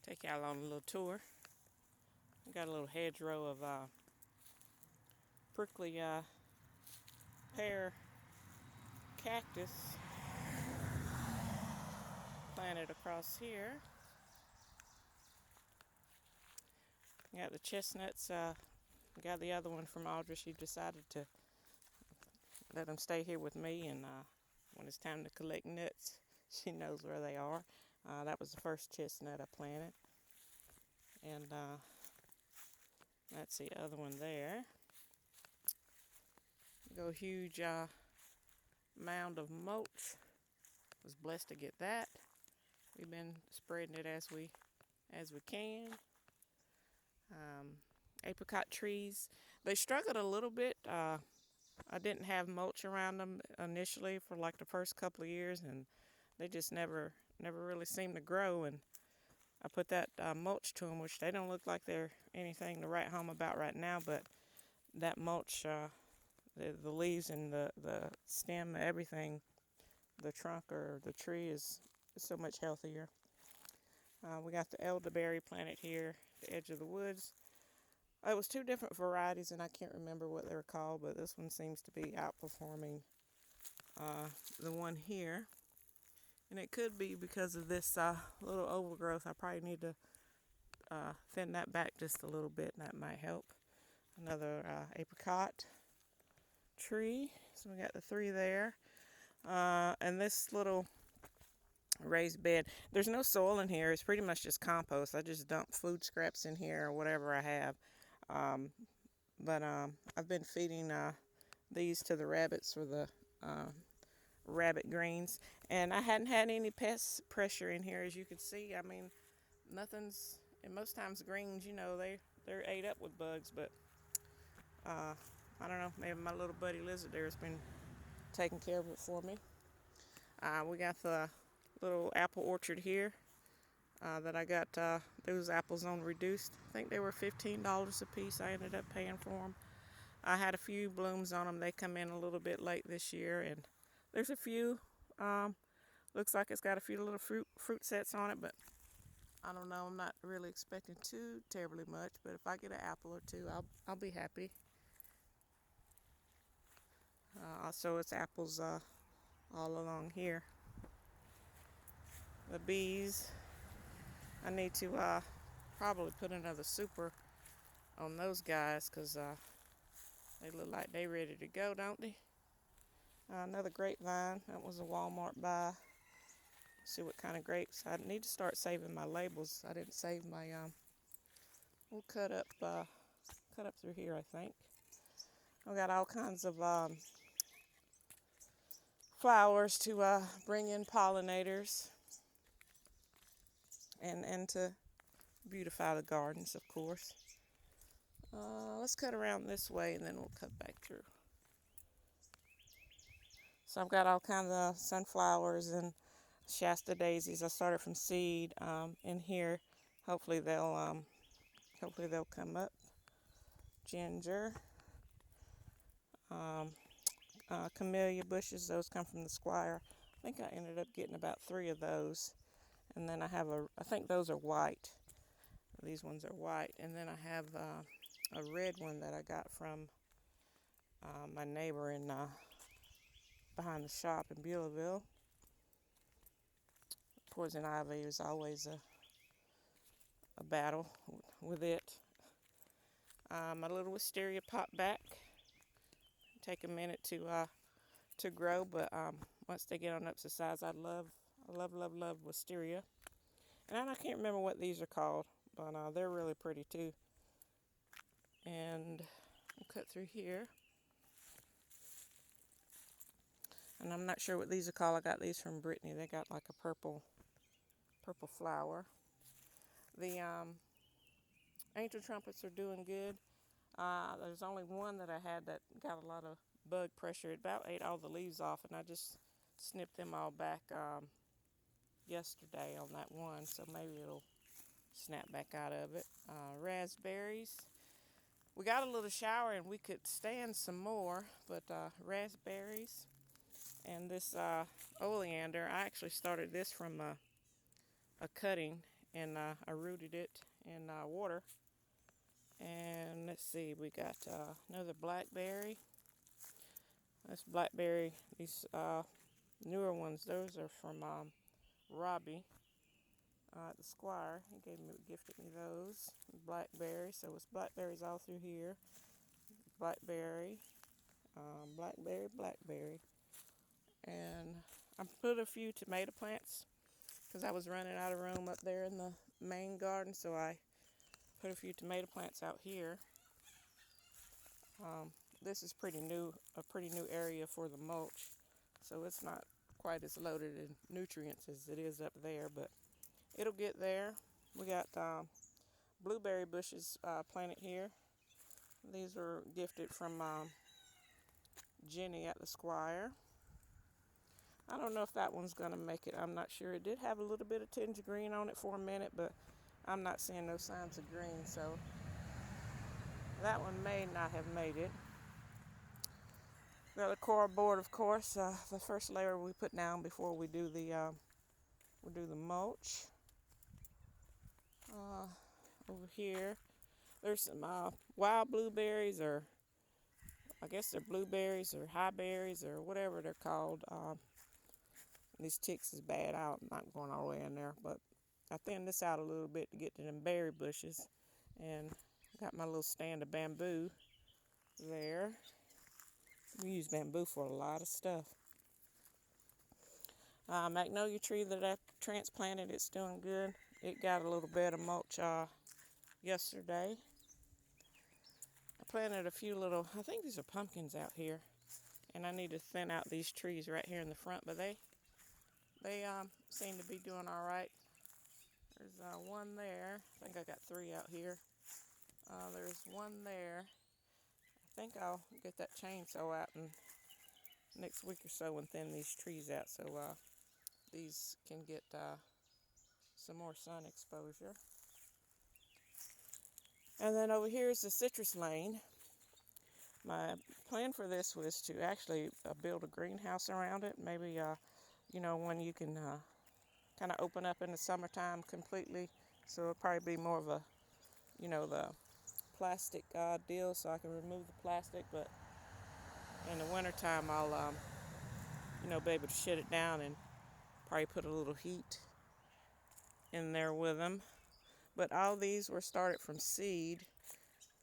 Take y'all on a little tour. We got a little hedgerow of prickly pear cactus planted across here. We got the chestnuts. Got the other one from Audrey. She decided to let them stay here with me, and when it's time to collect nuts, she knows where they are. That was the first chestnut I planted, and that's the other one there. Go huge mound of mulch. Was blessed to get that. We've been spreading it as we can. Apricot trees. They struggled a little bit. I didn't have mulch around them initially for like the first couple of years, and they just never really seemed to grow. And I put that mulch to them, which they don't look like they're anything to write home about right now, but that mulch, the leaves and the stem, everything, the trunk or the tree is so much healthier. We got the elderberry planted here at the edge of the woods. It was two different varieties, and I can't remember what they were called, but this one seems to be outperforming the one here. And it could be because of this little overgrowth. I probably need to thin that back just a little bit, and that might help. Another apricot tree. So we got the three there. And this little raised bed. There's no soil in here. It's pretty much just compost. I just dump food scraps in here or whatever I have. But I've been feeding these to the rabbits for the rabbit greens, and I hadn't had any pest pressure in here, as you can see. I mean, nothing's. And most times greens, they're ate up with bugs, but I don't know. Maybe my little buddy lizard there has been taking care of it for me. We got the little apple orchard here that I got those apples on reduced. I think they were $15 a piece. I ended up paying for them. I had a few blooms on them. They come in a little bit late this year, and there's a few. Looks like it's got a few little fruit sets on it, but I don't know. I'm not really expecting too terribly much, but if I get an apple or two, I'll be happy. Also, it's apples all along here. The bees. I need to probably put another super on those guys, because they look like they ready to go, don't they? Another grapevine. That was a Walmart buy. See what kind of grapes. I need to start saving my labels. I didn't save my we'll cut up through here, I think. I've got all kinds of flowers to bring in pollinators and to beautify the gardens, of course. Let's cut around this way, and then we'll cut back through. So I've got all kinds of sunflowers and Shasta daisies. I started from seed in here. Hopefully they'll come up. Ginger, camellia bushes. Those come from the Squire. I think I ended up getting about 3 of those. And then I have I think those are white. These ones are white. And then I have a red one that I got from my neighbor in behind the shop in Beulahville. Poison ivy is always a battle with it. My little wisteria popped back. Take a minute to grow, but once they get on up to size, I love wisteria. And I can't remember what these are called, but they're really pretty too. And we'll cut through here. And I'm not sure what these are called. I got these from Brittany. They got like a purple flower. The angel trumpets are doing good. There's only one that I had that got a lot of bug pressure. It about ate all the leaves off, and I just snipped them all back yesterday on that one, so maybe it'll snap back out of it. Raspberries. We got a little shower, and we could stand some more, but raspberries and this oleander. I actually started this from a cutting, and I rooted it in water. And let's see, we got another blackberry. That's blackberry. These newer ones, those are from Robbie at the Squire. He gifted me those blackberries. So it's blackberries all through here. Blackberry, blackberry, and I put a few tomato plants because I was running out of room up there in the main garden, so I put a few tomato plants out here. This is a pretty new area for the mulch, so it's not quite as loaded in nutrients as it is up there, but it'll get there. We got blueberry bushes planted here. These were gifted from Jenny at the Squire. I don't know if that one's going to make it. I'm not sure. It did have a little bit of tinge of green on it for a minute, but I'm not seeing no signs of green, so that one may not have made it. Got a coir board, of course, the first layer we put down before we do the mulch. Over here, there's some wild blueberries, or I guess they're blueberries or high berries or whatever they're called. These ticks is bad. I'm not going all the way in there, but I thinned this out a little bit to get to them berry bushes, and got my little stand of bamboo there. We use bamboo for a lot of stuff. Magnolia tree that I transplanted, it's doing good. It got a little bit of mulch yesterday. I planted a few little, I think these are pumpkins out here, and I need to thin out these trees right here in the front, but they seem to be doing all right. There's one there. I think I got 3 out here. There's one there. I think I'll get that chainsaw out in next week or so and thin these trees out so these can get some more sun exposure. And then over here is the citrus lane. My plan for this was to actually build a greenhouse around it. Maybe, one you can kind of open up in the summertime completely. So it'll probably be more of a, the plastic deal, so I can remove the plastic. But in the wintertime, I'll, be able to shut it down and probably put a little heat in there with them. But all these were started from seed,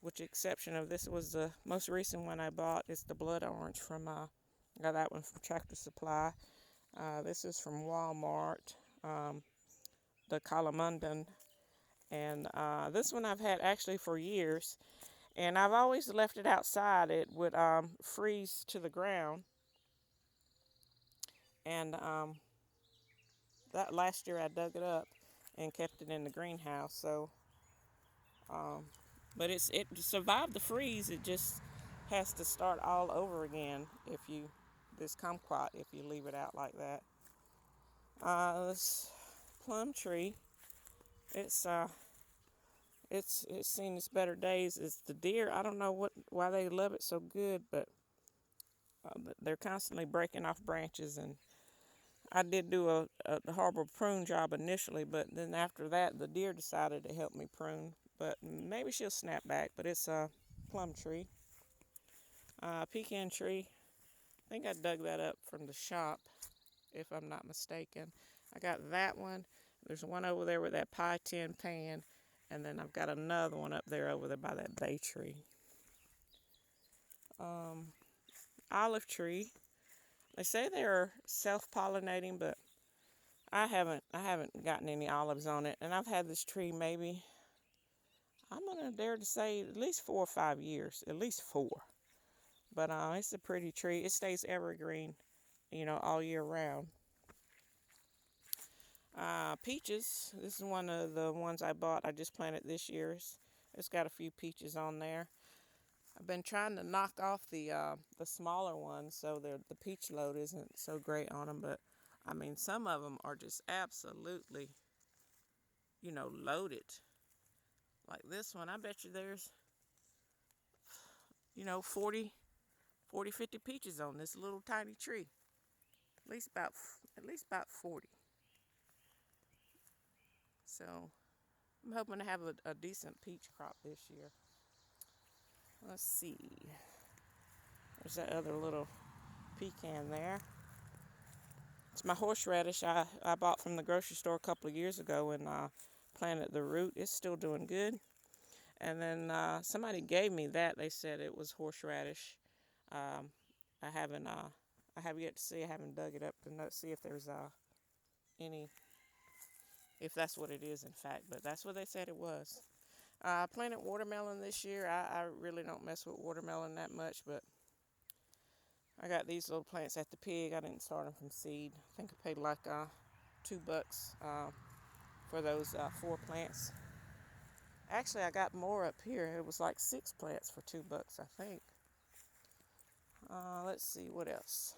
with the exception of this was the most recent one I bought. It's the blood orange from, I got that one from Tractor Supply. This is from Walmart, the Calamundan. And this one I've had actually for years. And I've always left it outside. It would freeze to the ground. And that last year I dug it up and kept it in the greenhouse. So, but it survived the freeze. It just has to start all over again this kumquat if you leave it out like that. This plum tree, it's seen its better days. It's the deer. I don't know why they love it so good, but they're constantly breaking off branches, and I did do a horrible prune job initially, but then after that, the deer decided to help me prune. But maybe she'll snap back. But it's a plum tree, pecan tree. I think I dug that up from the shop, if I'm not mistaken. I got that one. There's one over there with that pie tin pan, and then I've got another one up there over there by that bay tree. Olive tree. They say they're self-pollinating, but I haven't gotten any olives on it. And I've had this tree maybe, I'm gonna dare to say, at least 4 or 5 years, at least 4. But it's a pretty tree. It stays evergreen, all year round. Peaches. This is one of the ones I bought. I just planted this year. It's got a few peaches on there. I've been trying to knock off the smaller ones so the peach load isn't so great on them. But, some of them are just absolutely, loaded. Like this one, I bet you there's, 40, 50 peaches on this little tiny tree. At least about 40. So I'm hoping to have a decent peach crop this year. Let's see. There's that other little pecan there. It's my horseradish I bought from the grocery store a couple of years ago and planted the root. It's still doing good. And then somebody gave me that. They said it was horseradish. Um, I have yet to see. I haven't dug it up to see if there's any, if that's what it is in fact. But that's what they said it was. I planted watermelon this year. I really don't mess with watermelon that much, but I got these little plants at the pig. I didn't start them from seed. I think I paid like $2 for those 4 plants. Actually, I got more up here. It was like 6 plants for $2, I think. Let's see what else.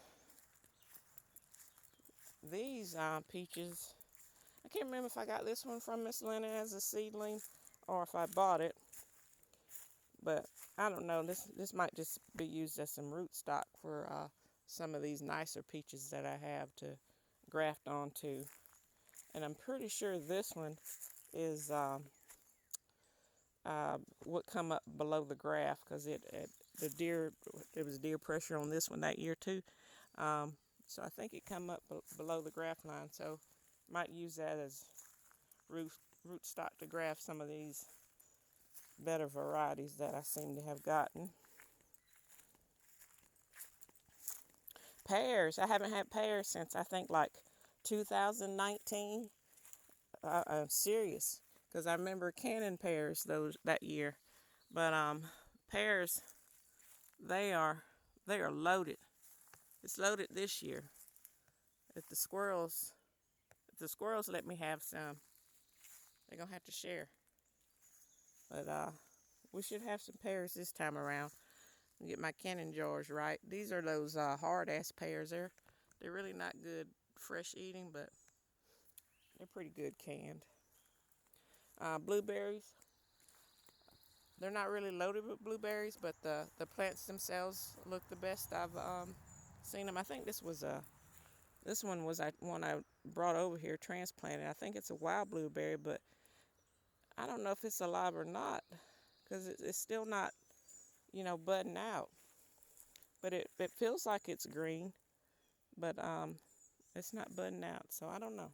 These peaches. I can't remember if I got this one from Miss Lena as a seedling or if I bought it. But I don't know. This might just be used as some rootstock for some of these nicer peaches that I have to graft onto. And I'm pretty sure this one is would come up below the graft because there was deer pressure on this one that year too. So I think it come up below the graft line. So might use that as rootstock to graft some of these better varieties that I seem to have gotten. Pears. I haven't had pears since I think like 2019. I'm serious, because I remember canning pears that year. But pears, they are loaded. It's loaded this year. If the squirrels let me have some, they're gonna have to share. But we should have some pears this time around. Get my canning jars right. These are those hard ass pears. They're really not good fresh eating, but they're pretty good canned. Blueberries. They're not really loaded with blueberries, but the plants themselves look the best I've seen them. I think this one was one I brought over here transplanted. I think it's a wild blueberry, but I don't know if it's alive or not because it's still not, budding out. But it feels like it's green, but it's not budding out, so I don't know.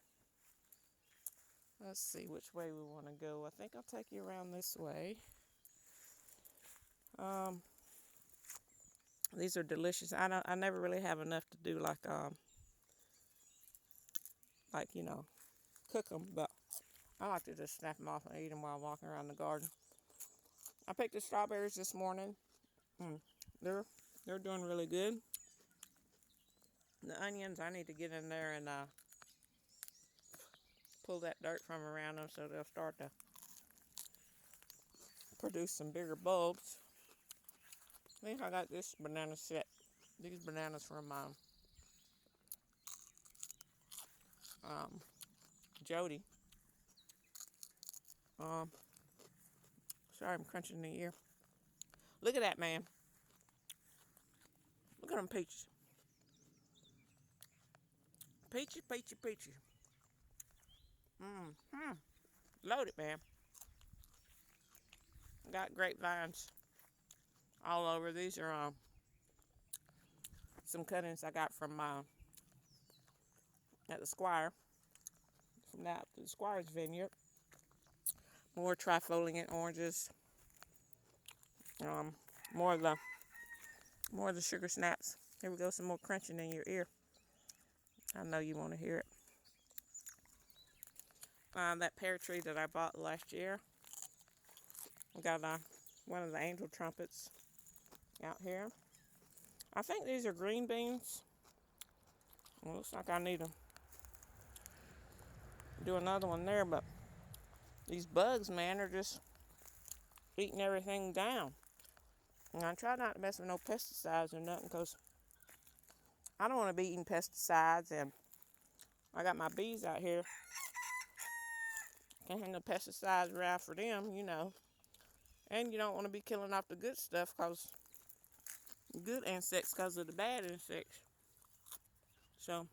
Let's see which way we want to go. I think I'll take you around this way. These are delicious. I never really have enough to do like cook them, but I like to just snap them off and eat them while walking around the garden. I picked the strawberries this morning. They're doing really good. The onions, I need to get in there and pull that dirt from around them so they'll start to produce some bigger bulbs. I think I got this banana set. These bananas from Jody. Sorry, I'm crunching the ear. Look at that, man. Look at them peaches. Peachy, peachy, peachy. Loaded, man. Got grapevines all over. These are some cuttings I got from at the Squire. From the Squire's vineyard. More trifoliate oranges. More of the sugar snaps. Here we go, some more crunching in your ear. I know you want to hear it. That pear tree that I bought last year. We got one of the angel trumpets out here. I think these are green beans. It looks like I need to do another one there, but these bugs, man, are just eating everything down. And I try not to mess with no pesticides or nothing because I don't want to be eating pesticides, and I got my bees out here. Can't have no pesticides around for them, And you don't want to be killing off the good stuff, good insects because of the bad insects. So,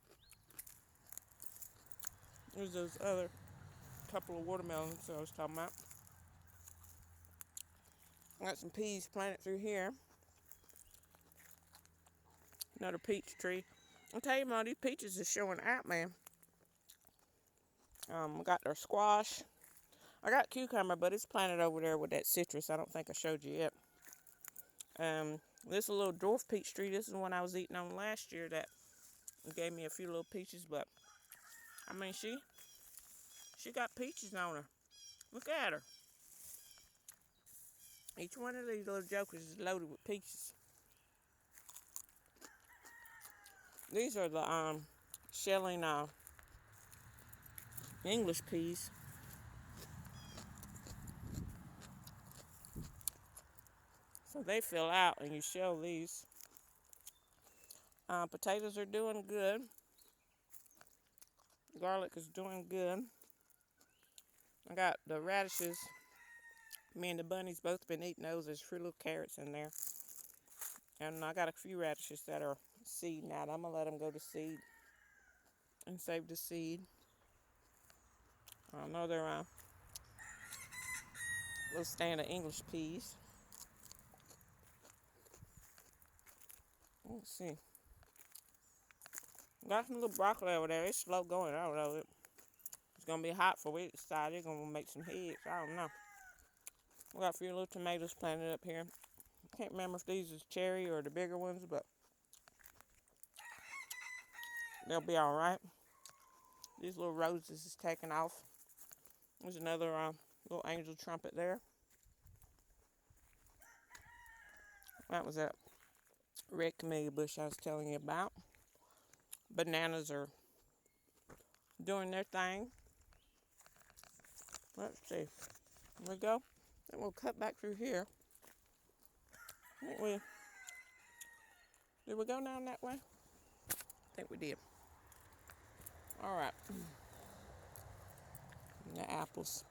there's those other couple of watermelons that I was talking about. I got some peas planted through here. Another peach tree. I'll tell you, man, these peaches are showing out, man. I got their squash. I got cucumber, but it's planted over there with that citrus. I don't think I showed you yet. This is a little dwarf peach tree. This is one I was eating on last year that gave me a few little peaches, but I mean, she got peaches on her. Look at her. Each one of these little jokers is loaded with peaches. These are the shelling English peas. So they fill out and you shell these. Potatoes are doing good. Garlic is doing good. I got the radishes. Me and the bunnies both been eating those. There's 3 little carrots in there. And I got a few radishes that are seeding out. I'm going to let them go to seed and save the seed. Another little stand of English peas. Let's see. Got some little broccoli over there. It's slow going. I don't know. It's going to be hot for it. They're going to make some heads. I don't know. We got a few little tomatoes planted up here. Can't remember if these is cherry or the bigger ones, but they'll be all right. These little roses is taking off. There's another little angel trumpet there. That was that red camellia bush I was telling you about. Bananas are doing their thing. Let's see. There we go. Then we'll cut back through here. Did we go down that way? I think we did. All right. And the apples.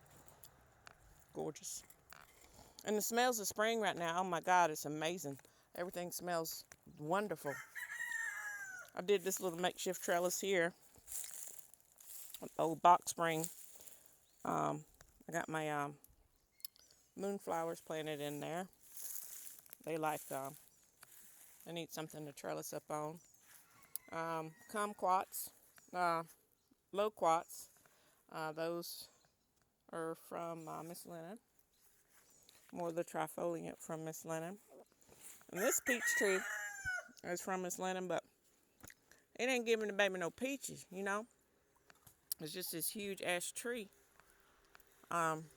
Gorgeous. And the smells of spring right now, oh my God, it's amazing. Everything smells wonderful. I did this little makeshift trellis here. Old box spring. I got my moonflowers planted in there. They like, they need something to trellis up on. Kumquats, loquats. Those are from Miss Lennon. More of the trifoliate from Miss Lennon. And this peach tree is from Miss Lennon, but it ain't giving the baby no peaches, you know. It's just this huge ash tree.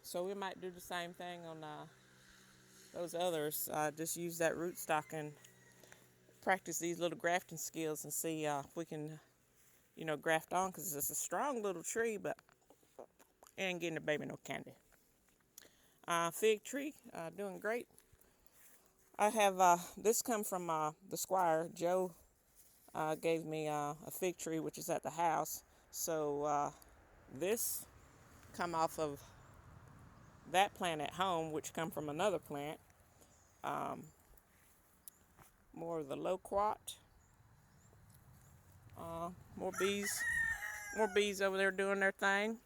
So we might do the same thing on those others. Just use that rootstock and practice these little grafting skills and see if we can, graft on, because it's a strong little tree, but it ain't getting the baby no candy. Fig tree, doing great. I have this come from the squire. Joe gave me a fig tree, which is at the house. So this come off of that plant at home, which come from another plant. More of the loquat. More bees over there doing their thing.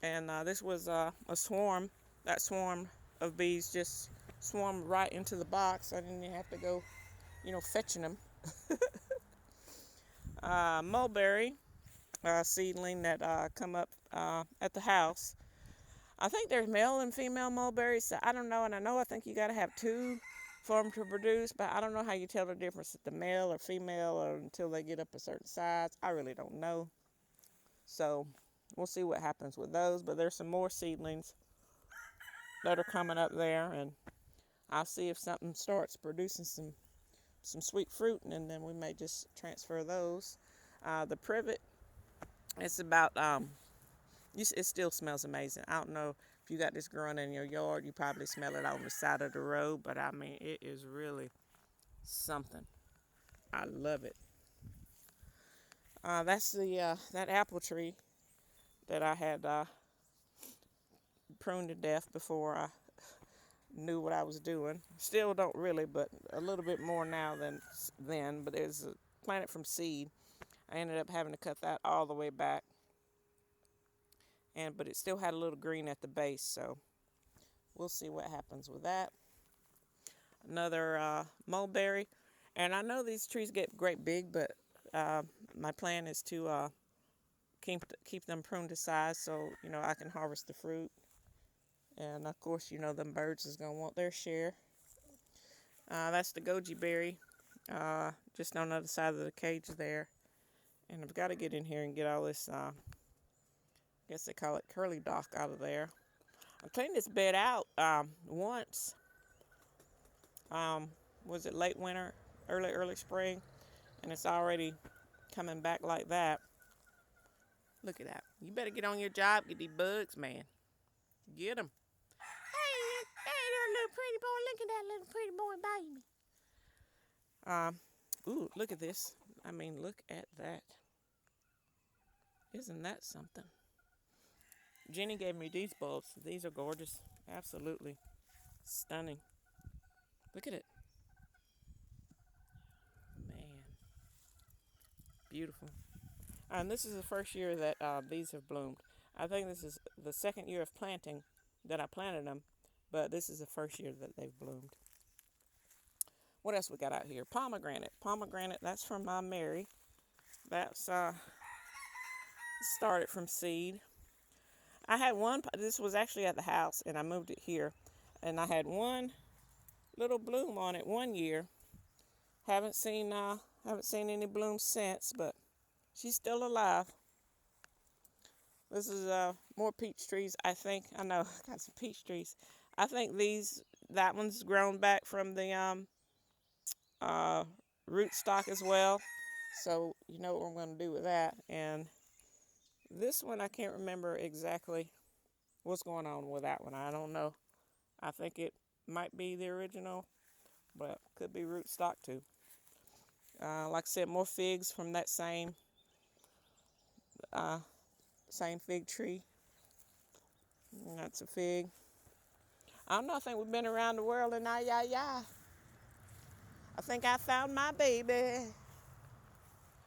And this was a swarm. That swarm of bees just swarmed right into the box. I didn't even have to go, fetching them. Mulberry seedling that come up at the house. I think there's male and female mulberries. So I don't know, and I think you got to have 2 for them to produce, but I don't know how you tell the difference if the male or female or until they get up a certain size. I really don't know. So we'll see what happens with those, but there's some more seedlings that are coming up there, and I'll see if something starts producing some sweet fruit, and then we may just transfer those. The privet, it's about, it still smells amazing. I don't know if you got this growing in your yard, you probably smell it on the side of the road, but I mean, it is really something. I love it. That's that apple tree that I had pruned to death before I knew what I was doing. Still don't really, but a little bit more now than then. But it's planted from seed. I ended up having to cut that all the way back but it still had a little green at the base, so we'll see what happens with that. Another mulberry, and I know these trees get great big, but my plan is to keep them pruned to size so I can harvest the fruit. And of course, them birds is gonna want their share. That's the goji berry, just on the other side of the cage there. And I've got to get in here and get all this, I guess they call it curly dock, out of there. I cleaned this bed out once. Was it late winter, early spring? And it's already coming back like that. Look at that. You better get on your job, get these bugs, man. Get them. Hey, little pretty boy. Look at that little pretty boy baby. Ooh, look at this. I mean, look at that. Isn't that something? Jenny gave me these bulbs. These are gorgeous. Absolutely stunning. Look at it. Man. Beautiful. And this is the first year that these have bloomed. I think this is the second year of planting that I planted them, but this is the first year that they've bloomed. What else we got out here? Pomegranate. Pomegranate, that's from my Mary. That's started from seed. I had one, this was actually at the house, and I moved it here. And I had one little bloom on it one year. Haven't seen any blooms since, but she's still alive. This is more peach trees, I think. I know, got some peach trees. I think that one's grown back from the root stock as well. So you know what I'm going to do with that. And this one, I can't remember exactly what's going on with that one. I don't know. I think it might be the original, but could be root stock too. Like I said, more figs from that same fig tree. And that's a fig. I don't know. I think we've been around the world and I think I found my baby.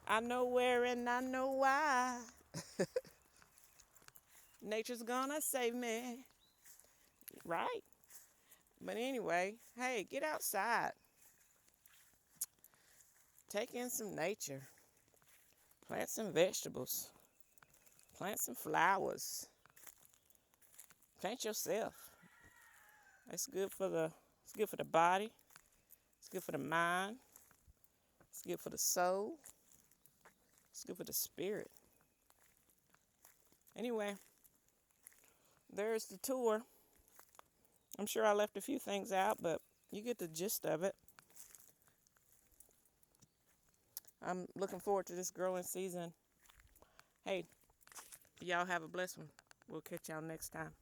I know where and I know why. Nature's gonna save me. Right? But anyway, hey, get outside. Take in some nature. Plant some vegetables. Plant some flowers. Plant yourself. It's good for the body. It's good for the mind. It's good for the soul. It's good for the spirit. Anyway, there's the tour. I'm sure I left a few things out, but you get the gist of it. I'm looking forward to this growing season. Hey, y'all have a blessed one. We'll catch y'all next time.